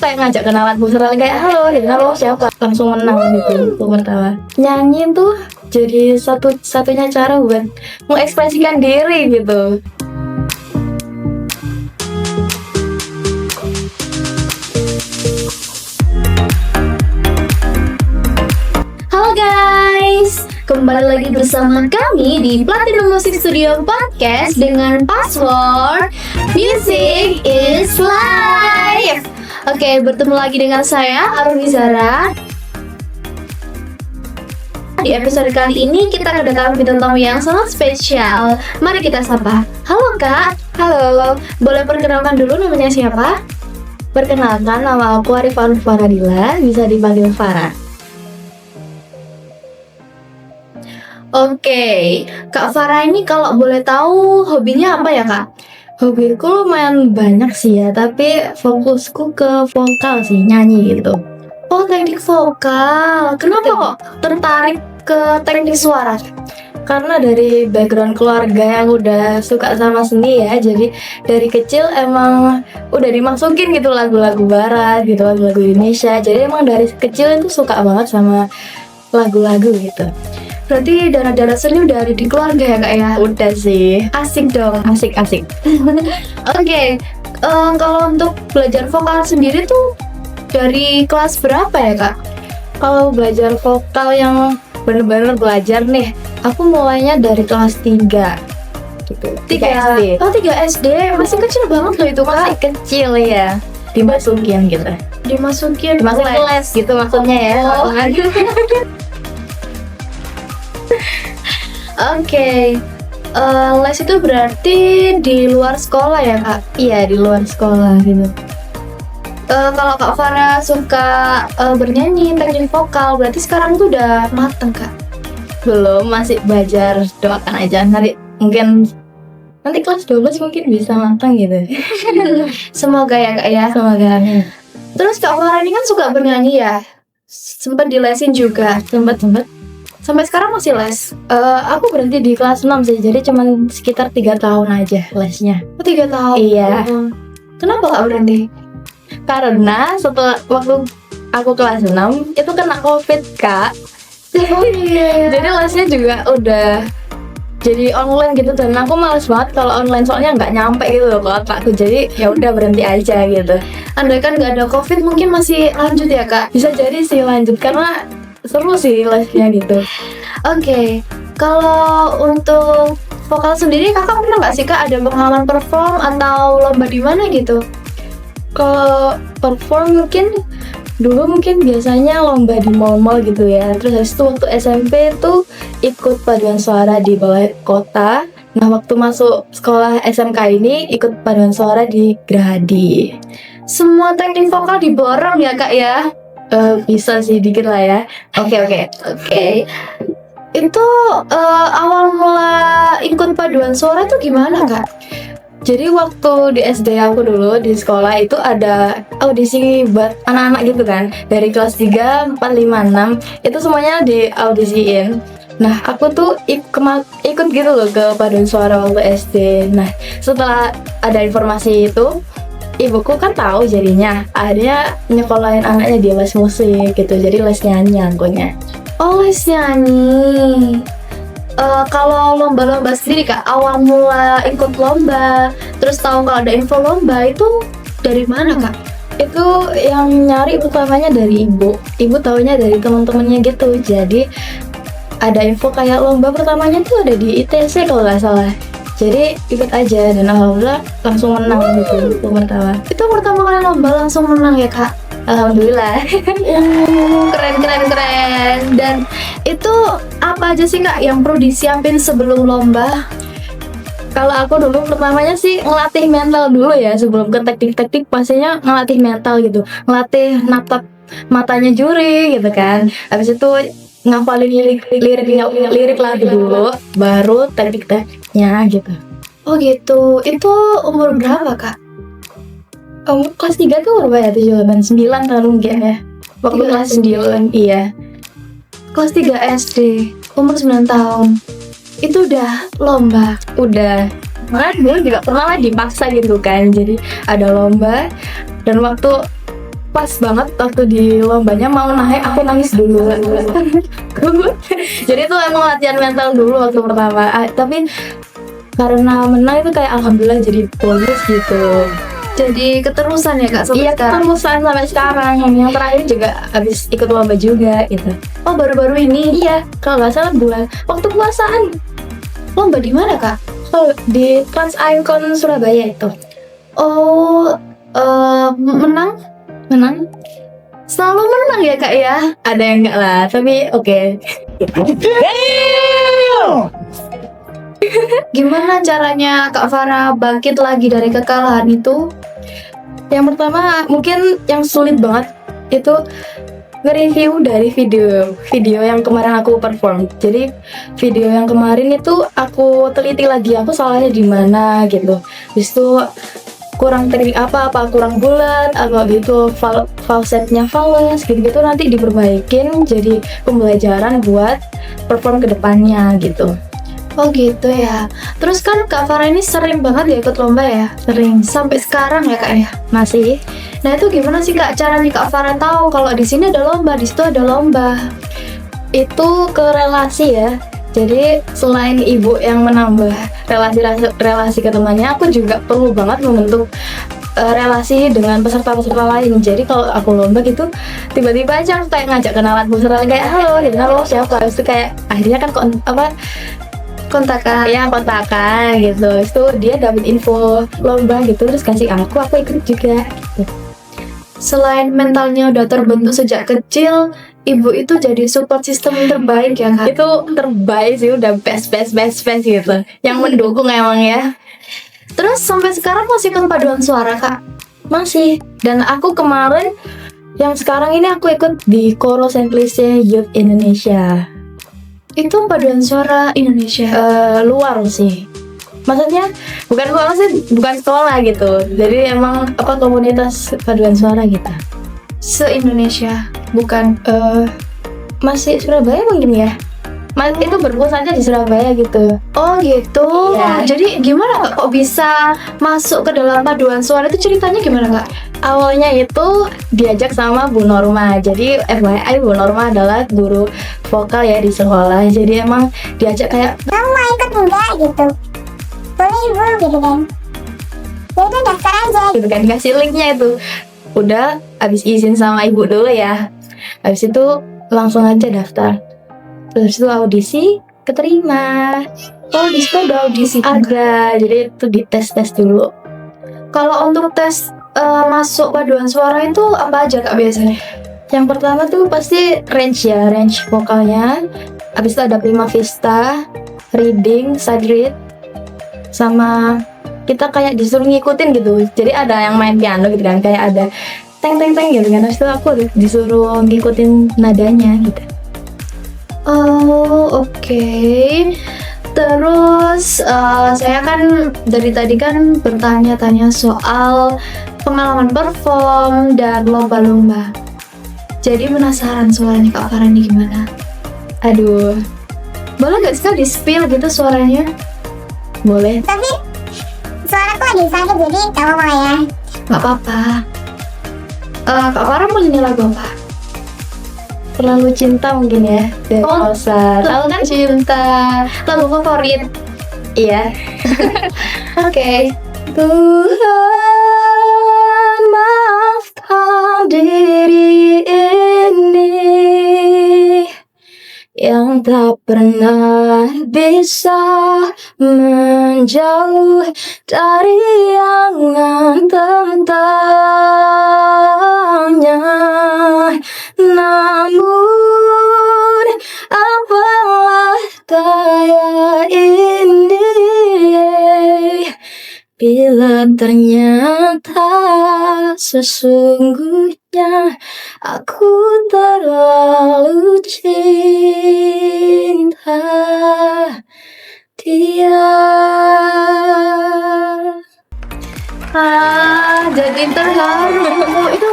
kayak ngajak kenalan beneran kayak halo gitu, halo siapa, langsung menang gitu pertama. Nyanyi tuh jadi satunya cara buat mengekspresikan diri gitu. Halo guys, kembali lagi bersama kami di Platinum Music Studio Podcast dengan password Music is Life. Oke, bertemu lagi dengan saya Aruni Zara. Di episode kali ini kita kedatangan bintang tamu yang sangat spesial. Mari kita sapa. Halo Kak. Halo. Boleh perkenalkan dulu namanya siapa? Perkenalkan, nama aku Arifan Faradila, bisa dipanggil Farah. Oke, Kak Farah ini kalau boleh tahu hobinya apa ya Kak? Hobiku lumayan banyak sih ya, tapi fokusku ke vokal sih, nyanyi gitu. Oh, teknik vokal. Kenapa kok tertarik ke teknik suara? Karena dari background keluarga yang udah suka sama seni ya, jadi dari kecil emang udah dimasukin gitu lagu-lagu barat gitu, lagu-lagu Indonesia. Jadi emang dari kecil itu suka banget sama lagu-lagu gitu. Berarti darah-darah seni udah ada di keluarga ya Kak ya? Udah sih. Asik dong, asik. Oke, kalau untuk belajar vokal sendiri tuh dari kelas berapa ya Kak? Kalau belajar vokal yang bener-bener belajar nih, aku mulainya dari kelas 3 gitu. 3 SD. Oh 3 SD, masih kecil banget loh itu Kak. Masih kecil ya, dimasukin gitu. Dimasukin les gitu maksudnya ya. Oh. Oke, les itu berarti di luar sekolah ya Kak? Iya, di luar sekolah gitu. Kalau Kak Farah suka bernyanyi, teknik vokal, berarti sekarang tuh udah mateng Kak? Belum, masih belajar, doakan aja nanti kelas 12 mungkin bisa mateng gitu. Semoga ya Kak ya. Semoga. Terus Kak Farah ini kan suka bernyanyi ya? Sempet dilesin juga? Sempet. Sampai sekarang masih les. Aku berhenti di kelas 6 sih, jadi cuman sekitar 3 tahun aja lesnya. Oh 3 tahun? Iya. Kenapa Kak berhenti? Karena setelah waktu aku kelas 6 itu kena COVID Kak. Oh iya. Jadi lesnya juga udah jadi online gitu, dan aku males banget kalau online soalnya nggak nyampe gitu loh ke otakku. Jadi ya udah berhenti aja gitu. Andai kan nggak ada COVID mungkin masih lanjut ya Kak. Bisa jadi sih lanjut karena seru sih lesnya gitu. Oke, kalau untuk vokal sendiri kakak pernah nggak sih Kak ada pengalaman perform atau lomba di mana gitu? Kalau perform mungkin biasanya lomba di mall-mall gitu ya. Terus habis itu waktu SMP tuh ikut paduan suara di balai kota. Nah waktu masuk sekolah SMK ini ikut paduan suara di Gerahadi. Semua teknik vokal diborong ya Kak ya? Bisa sih dikit lah ya. Oke. Itu awal mula ikut paduan suara tuh gimana Kak? Jadi waktu di SD aku dulu di sekolah itu ada audisi buat anak-anak gitu kan. Dari kelas 3, 4, 5, 6 itu semuanya diaudisiin. Nah aku tuh ikut gitu loh ke paduan suara waktu SD. Nah setelah ada informasi itu, ibuku kan tahu jadinya akhirnya nyekolahin anaknya di les musik gitu, jadi les nyanyi akunya. Oh les nyanyi. Kalau lomba-lomba sendiri Kak, awal mula ikut lomba terus tahu kalau ada info lomba itu dari mana Kak? Itu yang nyari utamanya dari ibu taunya dari teman-temannya gitu. Jadi ada info kayak lomba pertamanya tuh ada di ITC kalau nggak salah. Jadi ikut aja dan alhamdulillah langsung menang gitu pertama. Itu pertama kali lomba langsung menang ya Kak? Alhamdulillah. Keren. Dan itu apa aja sih Kak yang perlu disiapin sebelum lomba? Kalau aku dulu pertamanya sih ngelatih mental dulu ya sebelum ke teknik-teknik, pastinya ngelatih mental gitu. Ngelatih natap matanya juri gitu kan. Habis itu ngafalin lirik lagu dulu, baru teknik-tekniknya gitu. Oh gitu. Itu umur berapa Kak? Kelas 3 tuh berapa ya? 7, 8, 9 tahun mungkin ya. Waktu kelas 9, iya. Kelas 3 SD, umur 9 tahun. Itu udah lomba? Udah. Makanya dulu juga pernah lah dipaksa gitu kan. Jadi ada lomba, dan waktu pas banget waktu di lombanya mau naik aku nangis dulu. Jadi itu emang latihan mental dulu waktu pertama. Tapi karena menang itu kayak alhamdulillah jadi bonus gitu. Jadi keterusan ya Kak sampai Iya, sekarang? keterusan sampai sekarang. Yang terakhir juga habis ikut lomba juga gitu. Oh baru-baru ini? Iya, kalau nggak salah bulan waktu puasaan. Lomba di mana Kak? Oh, di Trans Icon Surabaya itu. Oh menang? Selalu menang ya Kak ya? Ada yang enggak lah, tapi oke. Gimana caranya Kak Farah bangkit lagi dari kekalahan itu? Yang pertama mungkin yang sulit banget itu nge-review dari video yang kemarin aku perform. Jadi video yang kemarin itu aku teliti lagi aku salahnya di mana gitu. Habis itu kurang teknik apa kurang bulat apa gitu, falsetnya fals gitu nanti diperbaikin jadi pembelajaran buat perform kedepannya gitu. Oh gitu ya. Terus kan Kak Farah ini sering banget ya ikut lomba ya? Sering. Sampai sekarang ya Kak ya? Masih. Nah itu gimana sih Kak caranya Kak Farah tahu kalau di sini ada lomba, di situ ada lomba? Itu ke relasi ya. Jadi selain ibu yang menambah relasi ke temannya, aku juga perlu banget membentuk relasi dengan peserta-peserta lain. Jadi kalau aku lomba gitu tiba-tiba aja aku kayak ngajak kenalan peserta kayak halo siapa, itu kayak akhirnya kan kontakan gitu. Itu dia dapat info lomba gitu terus kasih aku ikut juga gitu. Selain mentalnya udah terbentuk sejak kecil, ibu itu jadi support system terbaik ya Kak? Itu terbaik sih, udah best gitu. Yang mendukung emang ya. Terus sampai sekarang masih ikut paduan suara Kak? Masih. Dan aku kemarin yang sekarang ini aku ikut di Chorus and Cliche Youth Indonesia. Itu paduan suara Indonesia? Luar sih. Maksudnya bukan sekolah gitu. Jadi emang komunitas paduan suara gitu. Se-Indonesia? Bukan? Masih Surabaya mungkin ya. Itu berpusat aja di Surabaya gitu. Oh gitu. Ya. Jadi gimana Kak kok bisa masuk ke dalam paduan suara itu, ceritanya gimana Kak? Awalnya itu diajak sama Bu Norma. Jadi FYI Bu Norma adalah guru vokal ya di sekolah. Jadi emang diajak kayak kamu mau ikut enggak gitu, boleh ibu gitu kan, ya udah daftar aja gitu kan, dikasih linknya itu. Udah habis izin sama ibu dulu ya. Habis itu langsung aja daftar. Terus itu audisi keterima. Oh di situ ada audisi? Ada. Jadi itu dites dulu. Kalau untuk tes masuk paduan suara itu apa aja Kak biasanya? Yang pertama tuh pasti range vokalnya. Habis itu ada prima vista, reading, side read, sama kita kayak disuruh ngikutin gitu. Jadi ada yang main piano gitu kan, kayak ada teng gitu kan. Habis itu aku disuruh ngikutin nadanya gitu. Oh oke. Terus saya kan dari tadi kan bertanya-tanya soal pengalaman perform dan lomba-lomba. Jadi penasaran suaranya Kak Farah ini gimana? Aduh, boleh gak sih Kak di-spill gitu suaranya? boleh. tapi suaraku lagi sakit jadi kamu mau ya. Gak apa-apa. Kak Farah mau nyanyi lagu apa? Terlalu cinta mungkin ya. Dari Rosa. Tahu kan? Cinta. Lagu favorit? Iya. Oke. Tuhan maafkan diri ini yang tak pernah bisa menjauh dari angan tentangnya. Namun apalah daya ini bila ternyata sesungguhnya aku terlalu cinta dia. Jadi terharu. Itu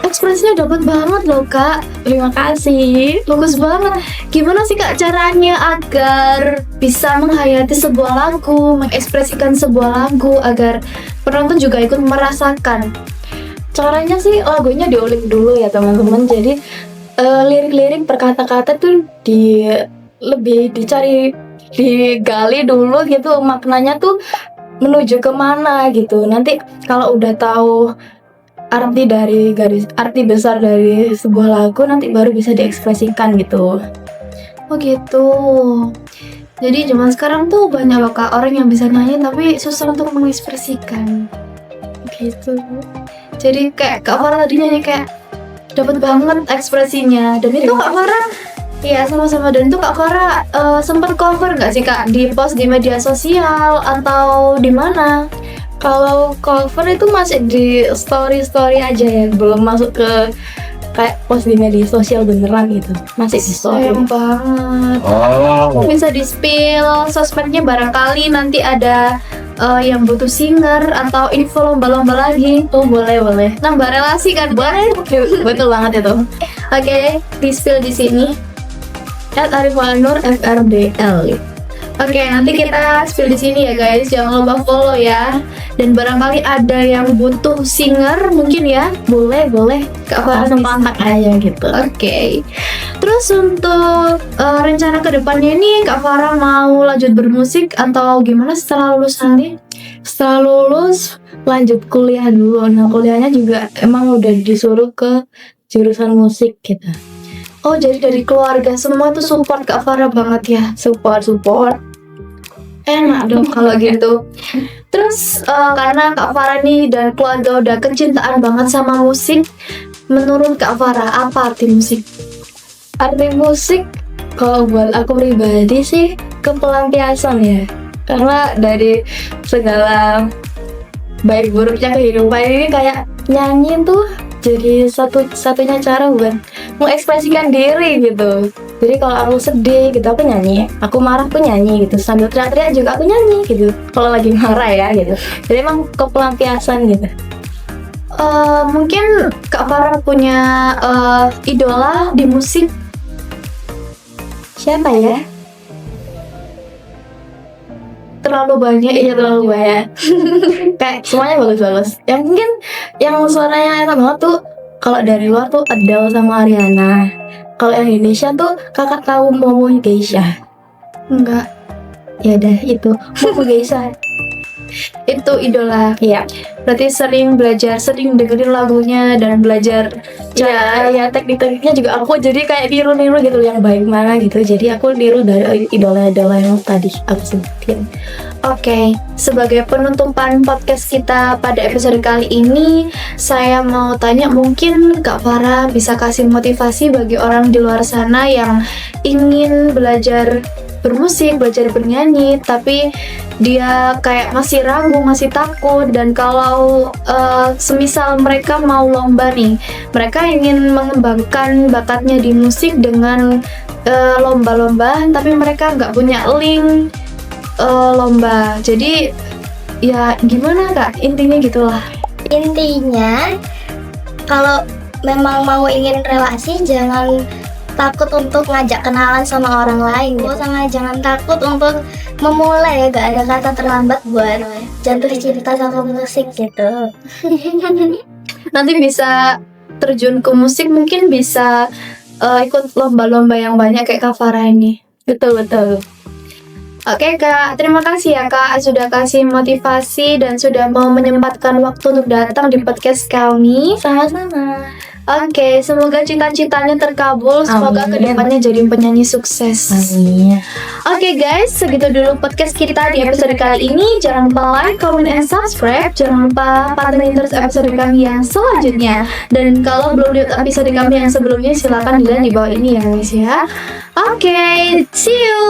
ekspresinya dapat banget loh Kak. Terima kasih. Bagus banget. Gimana sih Kak caranya agar bisa menghayati sebuah lagu, mengekspresikan sebuah lagu agar penonton juga ikut merasakan? caranya sih lagunya diulik dulu ya teman-teman. Jadi lirik-lirik per kata-kata tuh lebih digali dulu gitu, maknanya tuh menuju kemana gitu. Nanti kalau udah tahu arti besar dari sebuah lagu, nanti baru bisa diekspresikan gitu. Oh gitu. Jadi zaman sekarang tuh banyak loh Kak orang yang bisa nyanyi tapi susah untuk mengekspresikan. Gitu. Jadi kayak Kak Farah tadi nyanyi kayak dapat banget ekspresinya. Dan itu Kak Farah, iya sama-sama. Dan itu Kak Farah sempat cover nggak sih Kak di post di media sosial atau di mana? Kalau cover itu masih di story aja ya, belum masuk ke kayak post di media sosial beneran gitu. Masih di story. Sayang banget. Bisa di spill sosmednya, barangkali nanti ada yang butuh singer atau info lomba-lomba lagi. Oh boleh. Nambah relasi kan? Boleh. Betul banget itu. Oke, di spill di sini. @Arifwanur FRBL. Oke, nanti kita spill di sini ya guys. Jangan lupa follow ya. Dan barangkali ada yang butuh singer mungkin ya. Boleh. Kak Farah Langsung kontak aja gitu. Oke. Terus untuk rencana kedepannya ini Kak Farah mau lanjut bermusik atau gimana setelah lulus nanti? Setelah lulus lanjut kuliah dulu. Nah kuliahnya juga emang udah disuruh ke jurusan musik gitu. Oh, jadi dari keluarga semua tuh support Kak Farah banget ya? Support. Enak dong kalau gitu. Terus karena Kak Farah nih dan keluarga udah kecintaan banget sama musik, menurut Kak Farah apa arti musik? Arti musik kalau buat aku pribadi sih pelampiasan ya. Karena dari segala baik buruknya kehidupan ini kayak nyanyi tuh jadi satunya cara buat mengekspresikan diri gitu. Jadi kalau aku sedih gitu aku nyanyi, aku marah aku nyanyi gitu, sambil teriak-teriak juga aku nyanyi gitu. Kalau lagi marah ya gitu. Jadi emang pelampiasan gitu. Mungkin Kak Farah punya idola di musik. Siapa ya? Terlalu banyak ya, Terlalu banyak. Kayak semuanya bagus-bagus. Yang mungkin yang suaranya enak banget tuh kalau dari luar tuh Adele sama Ariana. Kalau yang Indonesia tuh kakak tahu Momo Geisha? Enggak. Ya dah itu Momo Geisha. Itu idola. Iya. Berarti sering dengerin lagunya dan belajar Ya teknik-tekniknya juga aku jadi kayak niru gitu yang baik mana gitu. Jadi aku niru dari idola-idola yang tadi aku sebutin. Oke, sebagai penutupan podcast kita pada episode kali ini, saya mau tanya, mungkin Kak Farah bisa kasih motivasi bagi orang di luar sana yang ingin belajar bermusik, belajar bernyanyi, tapi dia kayak masih ragu, masih takut. Dan kalau semisal mereka mau lomba nih, mereka ingin mengembangkan bakatnya di musik dengan lomba-lomba, tapi mereka nggak punya link lomba. Jadi ya gimana Kak, intinya gitulah. Intinya kalau memang mau ingin relasi, jangan takut untuk ngajak kenalan sama orang lain gitu. Sama jangan takut untuk memulai, gak ada kata terlambat buat jatuh cinta sama musik gitu. Nanti bisa terjun ke musik, mungkin bisa ikut lomba-lomba yang banyak kayak Kak Farah ini. Betul. Oke Kak, terima kasih ya Kak sudah kasih motivasi dan sudah mau menyempatkan waktu untuk datang di podcast kami. Sama-sama. Oke, semoga cita-citanya terkabul. Semoga Amin. kedepannya jadi penyanyi sukses. Amin. Oke guys, segitu dulu podcast kita di episode kali ini. Jangan lupa like, comment, and subscribe. Jangan lupa pantengin terus episode kami yang selanjutnya. Dan kalau belum lihat episode kami yang sebelumnya, silakan dilihat di bawah ini ya guys ya. Oke, see you.